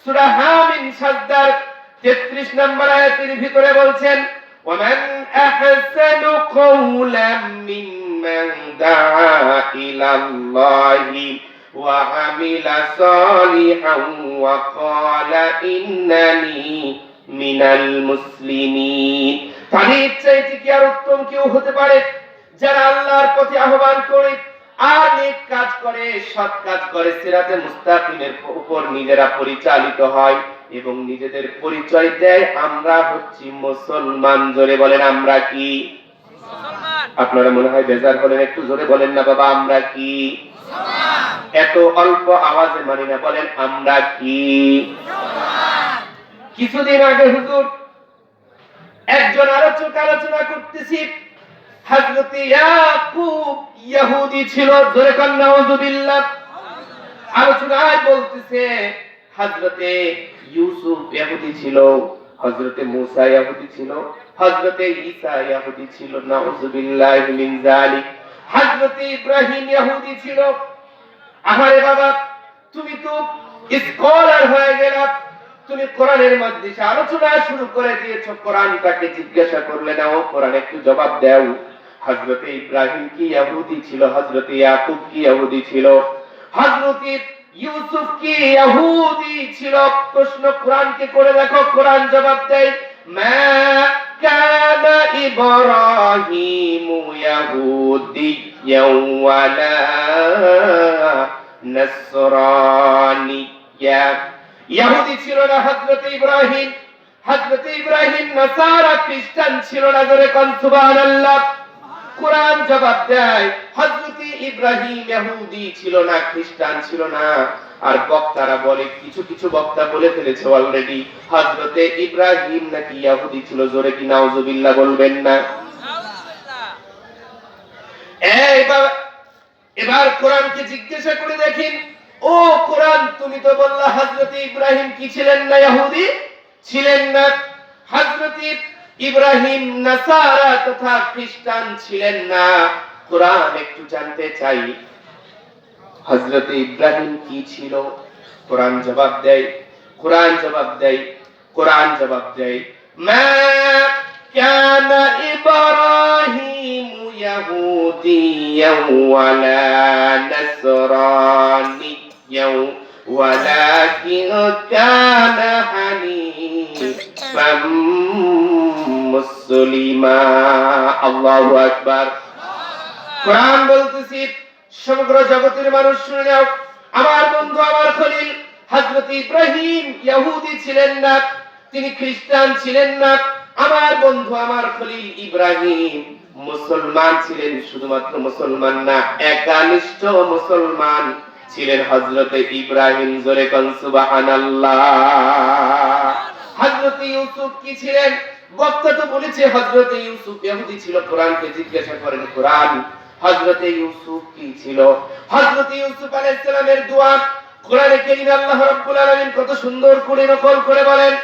সূরা হামিম সাজদার 33 নম্বর আয়াতের ভিতরে বলছেন, ওয়ামান আহসানু কাওলাম মিম্মান দাআ ইলাল্লাহি ওয়া আমিলা সালিহান ওয়া ক্বালা ইন্নানি মিনাল মুসলিমিন। তাদের চাইতে কি আর উত্তম কেউ হতে পারে যারা আল্লাহর পথে আহ্বান করে আর নেক কাজ করে, সৎ কাজ করে, সিরাতে মুস্তাকিমের উপর নিজেরা পরিচালিত হয় এবং নিজেদের পরিচয় দেয় আমরা হচ্ছি মুসলমান। জোরে বলেন আমরা কি মুসলমান? আপনারা মনে হয় বেজার হলেন, একটু জোরে বলেন না বাবা, আমরা কি মুসলমান? এত অল্প আওয়াজে মানি না, বলেন আমরা কি মুসলমান? কিছুদিন আগে হুজুর একজন আলোচনা করতেছি, হযরত ইয়াকুব ইহুদি ছিল, জোরে কান নাউযুবিল্লাহ। আলোচনায় বলতেছে হযরত ইউসুফ ইহুদি ছিল, হযরত মুসা ইহুদি ছিল, হযরত ঈসা ইহুদি ছিল, নাউযুবিল্লাহি মিন যালিক। হযরত ইব্রাহিম ইহুদি ছিল। আহারে বাবা, তুমি তো স্কলার হয়ে গেলা, তুমি কোরআনের মধ্যে আলোচনা শুরু করে দিয়েছো, কোরআনটাকে জিজ্ঞাসা করলে না, ও কোরআন একটু জবাব দাও। হযরত ইব্রাহিম কি ইহুদি ছিল? হযরত ইয়াকুব কি ইহুদি ছিল? হযরত ইউসুফ কি ইহুদি ছিল? প্রশ্ন কোরআনকে করে দেখো, কোরআন জবাব দেয়, মা কানা ইব্রাহিমু ইয়াহুদিয়্যান ওয়ালা নাসরানিয়্যা। ইহুদি ছিল না হযরত ইব্রাহিম, হযরত ইব্রাহিম নাসারা খ্রিস্টান ছিল না। জোরে কোন সুবহানাল্লাহ। কোরআন জবাব দেয়, হযরত ইব্রাহিম ইহুদি ছিল না, খ্রিস্টান ছিল না। আর বক্তারা বলে, কিছু কিছু বক্তা বলে ফেলেছে অলরেডি, হযরত ইব্রাহিম নাকি ইহুদি ছিল। জোরে কি নাউযুবিল্লাহ বলবেন না? এবার কোরআনকে জিজ্ঞাসা করে দেখেন, ও কোরআন, তুমি তো বললা হযরত ইব্রাহিম কি ছিলেন না, ইহুদি ছিলেন না। হযরত ইব্রাহিম নাসারা তথা খ্রিস্টান ছিলেন না। কোরআন একটু জানতে চাই হযরত ইব্রাহিম কি ছিল? কোরআন জবাব দেয়, কোরআন জবাব দেয়, কোরআন জবাব দেয়, মা কানা ইব্রাহিম ইয়াহুদিয়্যান ওয়ালা নাসরানিয়্যান ওয়ালাকিন কানা হানিফাম মুসলিমা। আল্লাহু আকবার। কোরআন বলতেছে, সমগ্র জগতের মানুষ শুনে নাও, আমার বন্ধু, আমার খলিল হযরত ইব্রাহিম ইহুদি ছিলেন না, তিনি খ্রিস্টান ছিলেন না। আমার বন্ধু, আমার খলিল ইব্রাহিম মুসলমান ছিলেন। শুধুমাত্র মুসলমান না, একনিষ্ঠ মুসলমান ছিলেন হযরত ইব্রাহিম। জোরে কোন সুবহানাল্লাহ। হযরত ইউসুফ কি ছিলেন? বক্তা তো বলেছে হযরত ইউসুফ ইহুদি ছিল। কোরআনকে জিজ্ঞাসা করেন, কোরআন হযরত ইউসুফ কি ছিল? হযরত ইউসুফ আলাইহিস সালামের দোয়া কোরআনে কারীমে আল্লাহ রাব্বুল আলামিন কত সুন্দর করে নকল করে বলেন,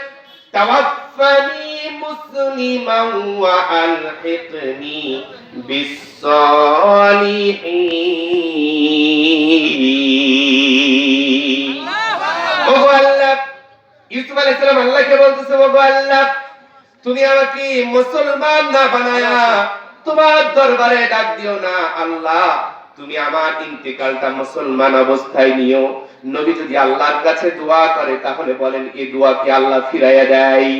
তাওয়াফফানি মুসলিমান ওয়া আলহিকনি বিস-সালিহিন। ওগো আল্লাহ, ইউসুফ আলাইহিস সালাম আল্লাহকে বলতেছে, ওগো আল্লাহ, তুমি আমাকে মুসলমান না বানায়া তোমার দরবারে ডাক দিও না। আল্লাহ, তুমি আমার ইন্তেকালটা মুসলমান অবস্থায় নিও। নবী যদি আল্লাহর কাছে দোয়া করে তাহলে বলেন, এই দোয়া কি আল্লাহ ফিরাইয়া দেয়?